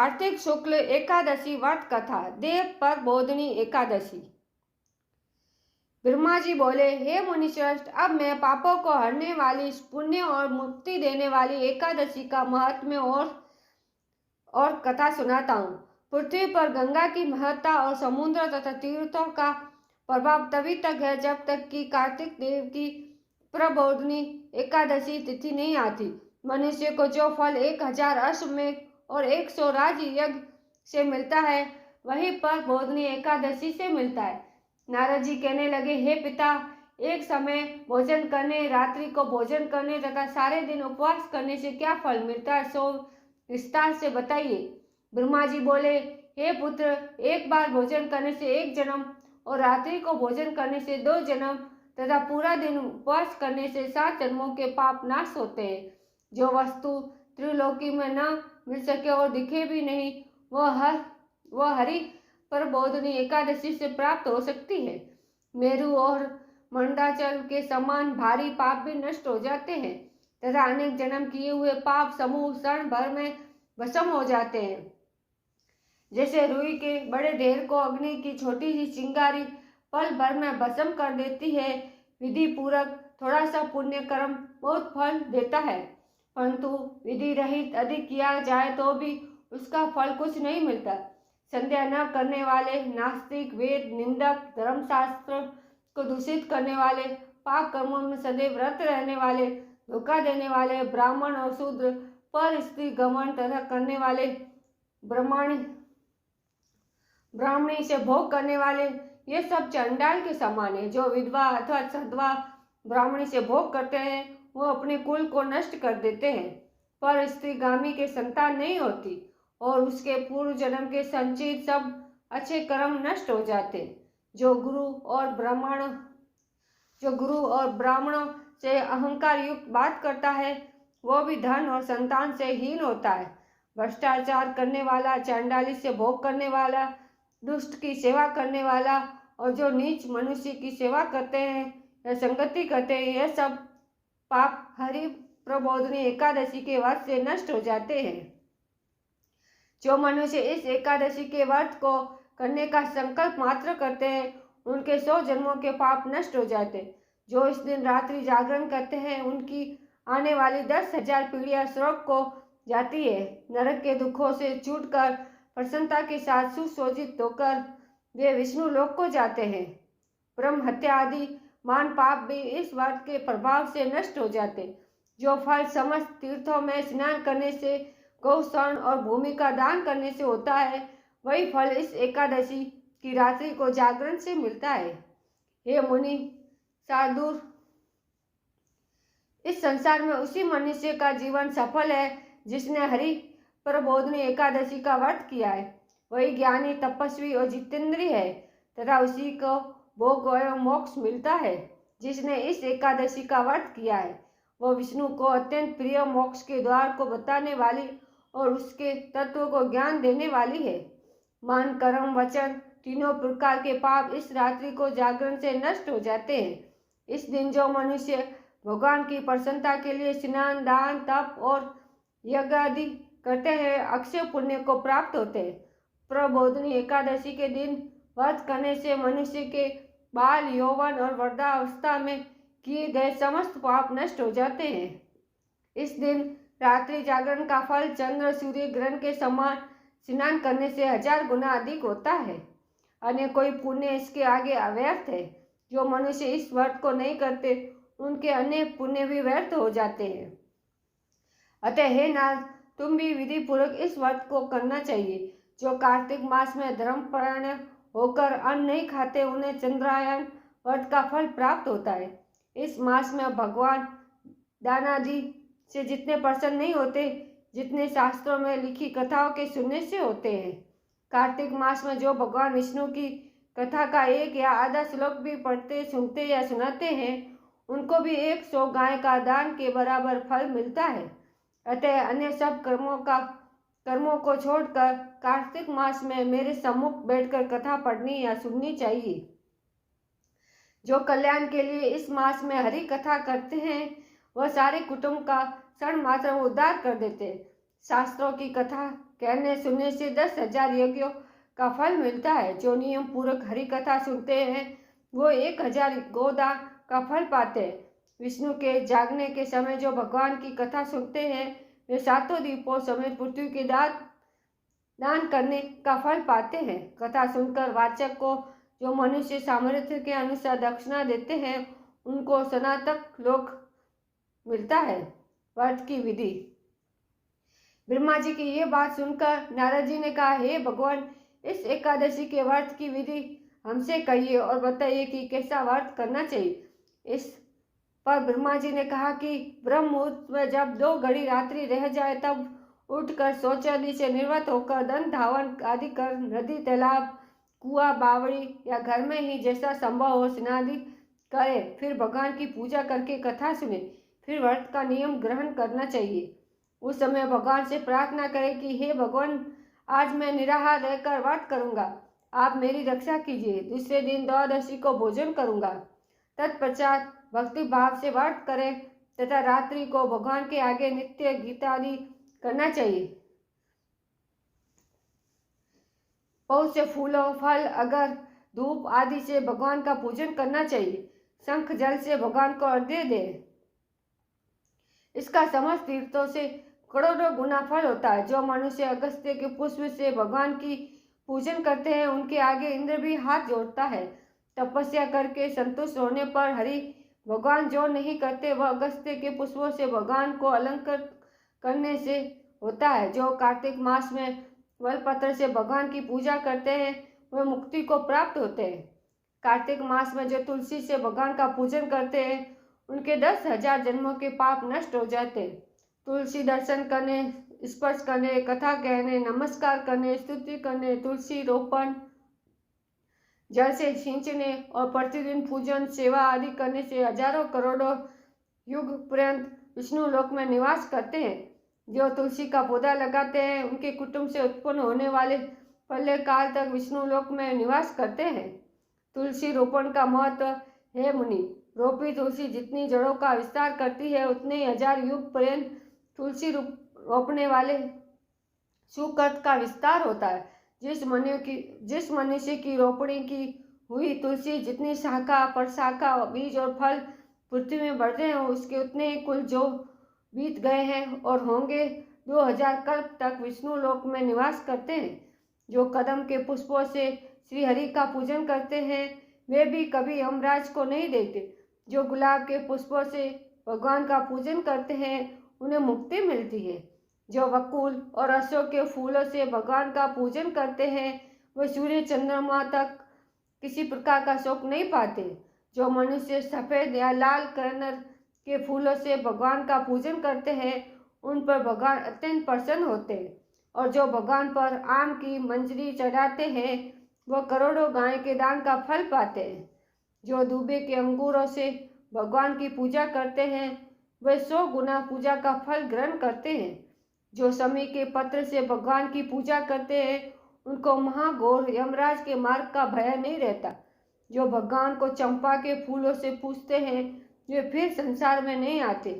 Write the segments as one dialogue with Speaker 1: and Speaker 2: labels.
Speaker 1: कार्तिक शुक्ल एकादशी व्रत कथा। देव पर बोधनी एकादशी। ब्रह्मा जी बोले, हे मुनिश्रेष्ठ, अब मैं पापों को हरने वाली, पुण्य और मुक्ति देने वाली एकादशी का महात्म्य और कथा सुनाता हूँ। पृथ्वी पर गंगा की महत्ता और समुद्र तथा तीर्थों का प्रभाव तभी तक है जब तक कि कार्तिक देव की प्रबोधनी एकादशी तिथि नहीं आती। मनुष्य को जो फल 1000 अश्वमेध और 100 राज यज्ञ से मिलता है, वही पर बोधनी एकादशी से मिलता है। नारद जी कहने लगे, हे पिता, एक समय भोजन करने, रात्रि को भोजन करने तथा सारे दिन उपवास करने से क्या फल मिलता है, सो विस्तार से बताइए। ब्रह्मा जी बोले, हे पुत्र, एक बार भोजन करने से 1 जन्म और रात्रि को भोजन करने से 2 जन्म तथा पूरा दिन उपवास करने से 7 जन्मों के पाप नाश होते हैं। जो वस्तु त्रिलोकी में न मिल सके और दिखे भी नहीं, वह हरि पर बोधनी एकादशी से प्राप्त हो सकती है। मेरु और मंडाचल के समान भारी पाप भी नष्ट हो जाते हैं तथा अनेक जन्म किए हुए पाप समूह क्षण भर में भस्म हो जाते हैं। जैसे रुई के बड़े ढेर को अग्नि की छोटी सी चिंगारी पल भर में भस्म कर देती है। विधि पूर्वक थोड़ा सा पुण्य कर्म बहुत फल देता है, परंतु विधि रहित अधिक किया जाए तो भी उसका फल कुछ नहीं मिलता। संध्या न करने वाले, नास्तिक, वेद निंदक, धर्मशास्त्र को दूषित करने वाले, पाप कर्मों में सदैव रत रहने वाले, धोखा देने वाले, ब्राह्मण और शूद्र, पर स्त्री गमन तथा करने वाले, ब्राह्मणी से भोग करने वाले, ये सब चंडाल के समान है। जो विधवा अथवा सधवा ब्राह्मणी से भोग करते हैं, वो अपने कुल को नष्ट कर देते हैं, पर स्त्रीगामी के संतान नहीं होती और उसके पूर्व जन्म के संचित सब अच्छे कर्म नष्ट हो जाते। जो गुरु और ब्राह्मणों से अहंकार युक्त बात करता है, वो भी धन और संतान से हीन होता है। भ्रष्टाचार करने वाला, चांडाली से भोग करने वाला, दुष्ट की सेवा करने वाला और जो नीच मनुष्य की सेवा करते हैं या संगति करते हैं, यह सब पाप हरि प्रबोधनी एकादशी के व्रत से नष्ट हो जाते हैं। जो मनुष्य इस एकादशी के व्रत को करने का संकल्प मात्र करते हैं, उनके 100 जन्मों के पाप नष्ट हो जाते। जो इस दिन रात्रि जागरण करते हैं, उनकी आने वाली 10,000 पीढ़ियां स्वर्ग को जाती है। नरक के दुखों से छूटकर प्रसन्नता के साथ सुशोभित होकर वे विष्णु लोक को जाते हैं। ब्रह्म हत्या आदि मान पाप भी इस व्रत के प्रभाव से नष्ट हो जाते। जो फल समस्त तीर्थों में स्नान करने से, गौस्नान और भूमि का दान करने से होता है, वही फल इस एकादशी की रात्रि को जागरण से मिलता है। हे मुनि साधु, इस संसार में उसी मनुष्य का जीवन सफल है जिसने हरि प्रबोधनी एकादशी का व्रत किया है। वही ज्ञानी, तपस्वी और जितेंद्रिय है तथा उसी को भोग एवं मोक्ष मिलता है। जिसने इस एकादशी का व्रत किया है, वह विष्णु को अत्यंत प्रिय मोक्ष के द्वार को बताने वाली और उसके तत्व को ज्ञान देने वाली है। मन, कर्म, वचन तीनों प्रकार के पाप इस रात्रि को जागरण से नष्ट हो जाते हैं। इस दिन जो मनुष्य भगवान की प्रसन्नता के लिए स्नान, दान, तप और यज्ञ आदि करते हैं, अक्षय पुण्य को प्राप्त होते हैं। प्रबोधनी एकादशी के दिन व्रत करने से मनुष्य के बाल, यौवन और वृद्धावस्था में किए गए समस्त पाप नष्ट हो जाते हैं। इस दिन रात्रि जागरण का फल चंद्र सूर्य ग्रहण के समान स्नान करने से 1000 गुना अधिक होता है। अन्य कोई पुण्य इसके आगे अव्यर्थ है। जो मनुष्य इस व्रत को नहीं करते, उनके अन्य पुण्य भी व्यर्थ हो जाते हैं। अतः हे नारद, तुम भी विधि पूर्वक इस व्रत को करना चाहिए। जो कार्तिक मास में धर्मपरायण होकर अन्न नहीं खाते, उन्हें चंद्रायन व्रत का फल प्राप्त होता है। इस मास में भगवान दानादि से जितने प्रसन्न नहीं होते, जितने शास्त्रों में लिखी कथाओं के सुनने से होते हैं। कार्तिक मास में जो भगवान विष्णु की कथा का 1 या आधा श्लोक भी पढ़ते, सुनते या सुनाते हैं, उनको भी 100 गाय का दान के बराबर फल मिलता है। अतः अन्य सब कर्मों को छोड़कर कार्तिक मास में मेरे सम्मुख बैठकर कथा पढ़नी या सुननी चाहिए। जो कल्याण के लिए इस मास में हरि कथा करते हैं, वह सारे कुटुंब का क्षण मात्र उद्धार कर देते। शास्त्रों की कथा कहने सुनने से 10,000 यज्ञों का फल मिलता है। जो नियम पूर्वक हरि कथा सुनते हैं वो 1,000 गोदान का फल पाते हैं। विष्णु के जागने के समय जो भगवान की कथा सुनते हैं वे 7 दीपों समेत पृथ्वी के दान करने का फल पाते हैं। कथा सुनकर वाचक को जो मनुष्य सामर्थ्य के अनुसार दक्षिणा देते हैं उनको स्नातक लोक मिलता है। व्रत की विधि। ब्रह्मा जी की ये बात सुनकर नारद जी ने कहा, हे भगवान, इस एकादशी के व्रत की विधि हमसे कहिए और बताइए कि कैसा व्रत करना चाहिए। इस पर ब्रह्मा जी ने कहा कि ब्रह्म मुहूर्त में जब 2 घड़ी रात्रि रह जाए तब उठकर शौचालय से निवृत्त होकर दंत धावन आदि कर नदी, तालाब, कुआं, बावड़ी या घर में ही जैसा संभव हो स्नादि करे। फिर भगवान की पूजा करके कथा सुने। फिर व्रत का नियम ग्रहण करना चाहिए। उस समय भगवान से प्रार्थना करें कि हे भगवान, आज मैं निराहार रहकर व्रत करूंगा, आप मेरी रक्षा कीजिए। दूसरे दिन द्वादशी को भोजन करूंगा। तत्पश्चात भक्ति भाव से व्रत करें तथा रात्रि को भगवान के आगे नित्य गीतादि करना चाहिए। बहुत से फूलों, फल, अगर, धूप आदि से भगवान का पूजन करना चाहिए। शंख जल से भगवान को अर्घ्य दे। इसका समस्त तीर्थों से करोड़ों गुना फल होता है। जो मनुष्य अगस्त्य के पुष्प से भगवान की पूजन करते हैं उनके आगे इंद्र भी हाथ जोड़ता है। तपस्या करके संतुष्ट होने पर हरि भगवान जो नहीं करते वह अगस्त्य के पुष्पों से भगवान को अलंकृत करने से होता है। जो कार्तिक मास में बेलपत्र से भगवान की पूजा करते हैं वे मुक्ति को प्राप्त होते हैं। कार्तिक मास में जो तुलसी से भगवान का पूजन करते हैं उनके 10,000 जन्मों के पाप नष्ट हो जाते हैं। तुलसी दर्शन करने, स्पर्श करने, कथा कहने, नमस्कार करने, स्तुति करने, तुलसी रोपण, जल से सींचने और प्रतिदिन पूजन सेवा आदि करने से हजारों करोड़ों युग पर्यंत विष्णु लोक में निवास करते हैं। जो तुलसी का पौधा लगाते हैं उनके कुटुंब से उत्पन्न होने वाले प्रलय काल तक विष्णु लोक में निवास करते हैं। तुलसी रोपण का महत्व है मुनि। रोपी तुलसी जितनी जड़ों का विस्तार करती है उतने ही 1000 युग पर्यंत तुलसी रोपने वाले सुकृत का विस्तार होता है। जिस मनुष्य की रोपणी की हुई तुलसी जितनी शाखा, प्रशाखा, बीज और फल पृथ्वी में बढ़ते हैं उसके उतने ही कुल जो बीत गए हैं और होंगे 2000 कल्प तक विष्णु लोक में निवास करते हैं। जो कदम के पुष्पों से श्री हरि का पूजन करते हैं वे भी कभी यमराज को नहीं देते। जो गुलाब के पुष्पों से भगवान का पूजन करते हैं उन्हें मुक्ति मिलती है। जो वकुल और अशोक के फूलों से भगवान का पूजन करते हैं वे सूर्य चंद्रमा तक किसी प्रकार का शोक नहीं पाते। जो मनुष्य सफेद या लाल कनर के फूलों से भगवान का पूजन करते हैं उन पर भगवान अत्यंत प्रसन्न होते हैं। और जो भगवान पर आम की मंजरी चढ़ाते हैं वह करोड़ों गाय के दान का फल पाते हैं। जो दूबे के अंगूरों से भगवान की पूजा करते हैं वे 100 गुना पूजा का फल ग्रहण करते हैं। जो समी के पत्र से भगवान की पूजा करते हैं उनको महाघोर यमराज के मार्ग का भय नहीं रहता। जो भगवान को चंपा के फूलों से पूजते हैं वे फिर संसार में नहीं आते।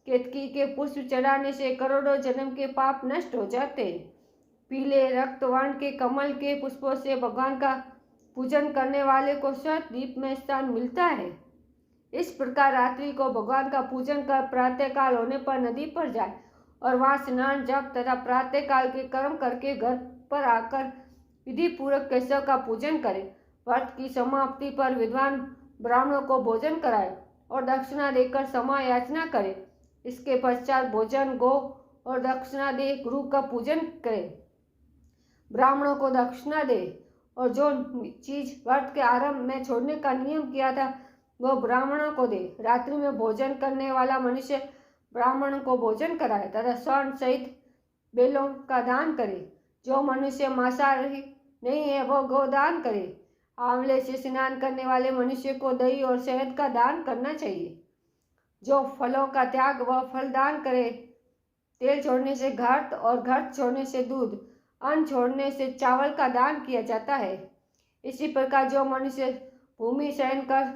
Speaker 1: केतकी के पुष्प चढ़ाने से करोड़ों जन्म के पाप नष्ट हो जाते हैं। पीले रक्त वर्ण के कमल के पुष्पों से भगवान का पूजन करने वाले को श्वेत दीप में स्थान मिलता है। इस प्रकार रात्रि को भगवान का पूजन कर प्रातः काल होने पर नदी पर जाए और वहां स्नान, जप तथा प्रातः काल के कर्म करके घर पर आकर विधि पूर्वक केशव का पूजन करे। व्रत की समाप्ति पर विद्वान ब्राह्मणों को भोजन कराए और दक्षिणा देकर क्षमा याचना करे। इसके पश्चात भोजन, गो और दक्षिणा दे गुरु का पूजन करे। ब्राह्मणों को दक्षिणा दे और जो चीज व्रत के आरंभ में छोड़ने का नियम किया था वह ब्राह्मणों को दे। रात्रि में भोजन करने वाला मनुष्य ब्राह्मणों को भोजन कराए तथा स्वर्ण सहित बेलों का दान करे। जो मनुष्य मांसाहारी नहीं है वह गोदान करे। आंवले से स्नान करने वाले मनुष्य को दही और शहद का दान करना चाहिए। जो फलों का त्याग वह फल दान करे। तेल छोड़ने से घृत और घृत छोड़ने से दूध, अन्न छोड़ने से चावल का दान किया जाता है। इसी प्रकार जो मनुष्य भूमि शयन कर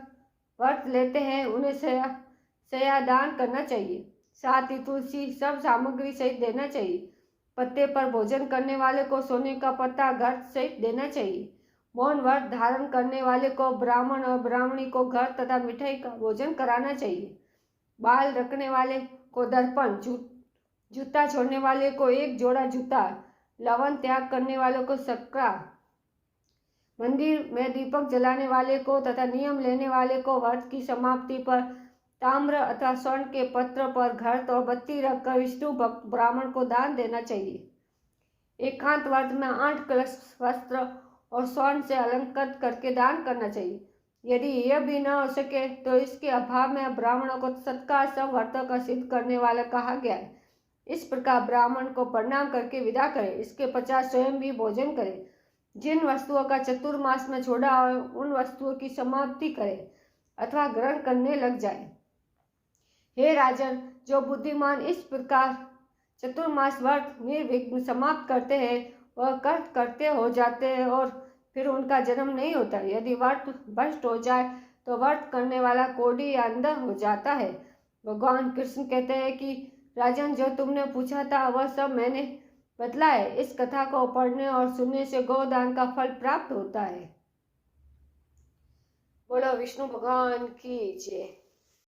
Speaker 1: व्रत लेते हैं उन्हें शया दान करना चाहिए। साथ ही तुलसी सब सामग्री सहित देना चाहिए। पत्ते पर भोजन करने वाले को सोने का पत्ता घर सहित देना चाहिए। मौन व्रत धारण करने वाले को ब्राह्मण और ब्राह्मणी को घर तथा मिठाई का भोजन कराना चाहिए। बाल रखने वाले को दर्पण, जूता छोड़ने वाले को एक जोड़ा जूता, लवन त्याग करने वालों को सकरा, मंदिर में दीपक जलाने वाले को तथा नियम लेने वाले को व्रत की समाप्ति पर ताम्र अथवा स्वर्ण के पत्र पर घृत और बत्ती रखकर विष्णु भक्त ब्राह्मण को दान देना चाहिए। एकांत व्रत में 8 कलश वस्त्र और स्वर्ण से अलंकृत करके दान करना चाहिए। यदि यह भी न हो सके तो इसके अभाव में ब्राह्मणों को सत्कार सब व्रतों का सिद्ध करने वाला कहा गया है। इस प्रकार ब्राह्मण को प्रणाम करके विदा करें। इसके पश्चात स्वयं भी भोजन करें। जिन वस्तुओं का चतुर्मास में छोड़ा हो उन वस्तुओं की समाप्ति करें अथवा ग्रहण करने लग जाए। हे राजन, जो बुद्धिमान इस प्रकार चतुर्मास व्रत निर्विघ्न समाप्त करते हैं वह कर्त करते हो जाते हैं और फिर उनका जन्म नहीं होता। यदि व्रत भ्रष्ट हो जाए तो व्रत करने वाला कोढ़ी या अंधा हो जाता है। भगवान कृष्ण कहते हैं कि राजन, जो तुमने पूछा था वह सब मैंने बतला है। इस कथा को पढ़ने और सुनने से गोदान का फल प्राप्त होता है। बोलो विष्णु भगवान की जय।